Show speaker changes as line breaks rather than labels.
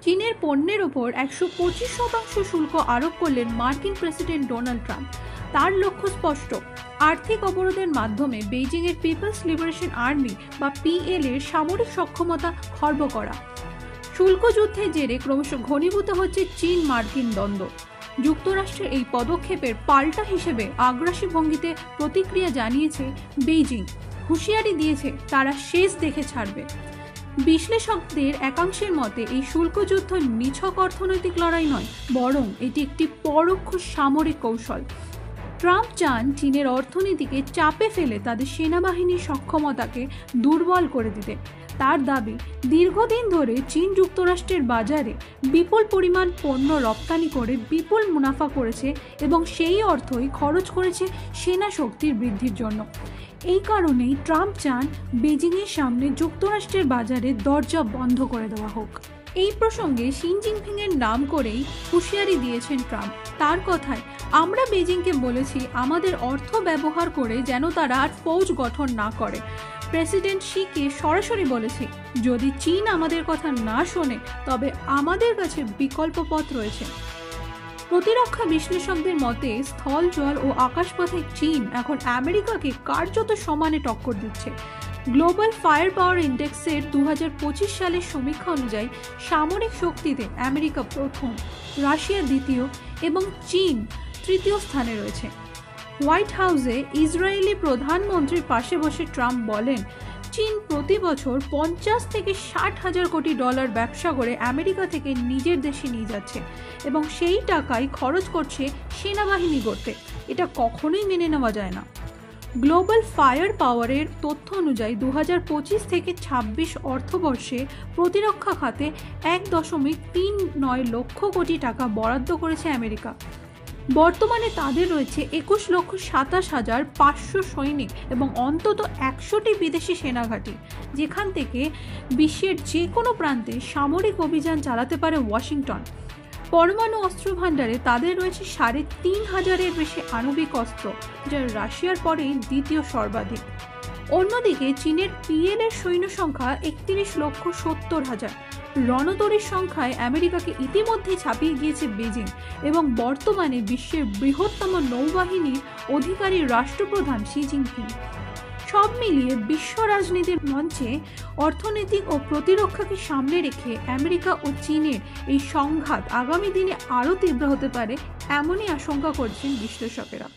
চীনের পণ্যের ওপর 125% শুল্ক আরোপ করলেন মার্কিন প্রেসিডেন্ট ডোনাল্ড ট্রাম্প। তার লক্ষ্য স্পষ্ট, আর্থিক অবরোধের মাধ্যমে বেইজিংয়ের পিপলস লিবারেশন আর্মি বা পিএল এর সামরিক সক্ষমতা খর্ব করা। শুল্ক যুদ্ধের জেরে ক্রমশ ঘনীভূত হচ্ছে চীন মার্কিন দ্বন্দ্ব। যুক্তরাষ্ট্রের এই পদক্ষেপের পাল্টা হিসেবে আগ্রাসী ভঙ্গিতে প্রতিক্রিয়া জানিয়েছে বেইজিং, হুঁশিয়ারি দিয়েছে তারা শেষ দেখে ছাড়বে। বিশ্লেষকদের একাংশের মতে এই শুল্কযুদ্ধ নিছক অর্থনৈতিক লড়াই নয়, বরং এটি একটি পরোক্ষ সামরিক কৌশল। ট্রাম্প চান চীনের অর্থনীতিকে চাপে ফেলে তাদের সেনাবাহিনীর সক্ষমতাকে দুর্বল করে দিতে। তার দাবি, দীর্ঘদিন ধরে চীন যুক্তরাষ্ট্রের বাজারে বিপুল পরিমাণ পণ্য রপ্তানি করে বিপুল মুনাফা করেছে এবং সেই অর্থই খরচ করেছে সেনা শক্তির বৃদ্ধির জন্য। এই কারণেই ট্রাম্প চান বেজিংয়ের সামনে যুক্তরাষ্ট্রের বাজারে দরজা বন্ধ করে দেওয়া হোক। এই প্রসঙ্গে শি জিনপিংয়ের নাম করেই হুঁশিয়ারি দিয়েছেন ট্রাম্প। তার কথায়, আমরা বেজিংকে বলেছি আমাদের অর্থ ব্যবহার করে যেন তারা আর ফৌজ গঠন না করে। প্রেসিডেন্ট শিকে সরাসরি বলেছি, যদি চীন আমাদের কথা না শোনে তবে আমাদের কাছে বিকল্প পথ রয়েছে। প্রতিরক্ষা বিশ্লেষকদের মতে স্থল, জল ও আকাশপথে চীন এখন আমেরিকাকে কার্যত সমানে টক্কর দিচ্ছে। গ্লোবাল ফায়ার পাওয়ার ইন্ডেক্সের 2025 সালের সমীক্ষা অনুযায়ী সামরিক শক্তিতে আমেরিকা প্রথম, রাশিয়া দ্বিতীয় এবং চীন তৃতীয় স্থানে রয়েছে। হোয়াইট হাউসে ইসরায়েলি প্রধানমন্ত্রীর পাশে বসে ট্রাম্প বলেন, চীন প্রতি বছর 50 থেকে 60 হাজার কোটি ডলার ব্যবসা করে আমেরিকা থেকে নিজের দেশে নিয়ে যাচ্ছে এবং সেই টাকাই খরচ করছে সেনাবাহিনী গড়তে। এটা কখনোই মেনে নেওয়া যায় না। গ্লোবাল ফায়ার পাওয়ারের তথ্য অনুযায়ী 2025 থেকে 26 অর্থবর্ষে প্রতিরক্ষা খাতে 1.39 লক্ষ কোটি টাকা বরাদ্দ করেছে আমেরিকা। বর্তমানে তাদের রয়েছে 21,27,500 সৈনিক এবং অন্তত 100টি বিদেশি সেনাঘাঁটি, যেখান থেকে বিশ্বের যে কোনো প্রান্তে সামরিক অভিযান চালাতে পারে ওয়াশিংটন। পরমাণু অস্ত্র ভাণ্ডারে তাদের রয়েছে 3,500-এর বেশি আণবিক অস্ত্র, যা রাশিয়ার পরেই দ্বিতীয় সর্বাধিক। অন্যদিকে চীনের পিএল এর সৈন্য সংখ্যা 31,70,000। রণতরীর সংখ্যায় আমেরিকাকে ইতিমধ্যে ছাপিয়ে গিয়েছে বেজিং এবং বর্তমানে বিশ্বের বৃহত্তম নৌবাহিনীর অধিকারী রাষ্ট্রপ্রধান শি জিনপিং। সব মিলিয়ে বিশ্ব রাজনীতির মঞ্চে অর্থনৈতিক ও প্রতিরক্ষাকে সামনে রেখে আমেরিকা ও চীনের এই সংঘাত আগামী দিনে আরও তীব্র হতে পারে, এমনই আশঙ্কা করছেন বিশ্লেষকেরা।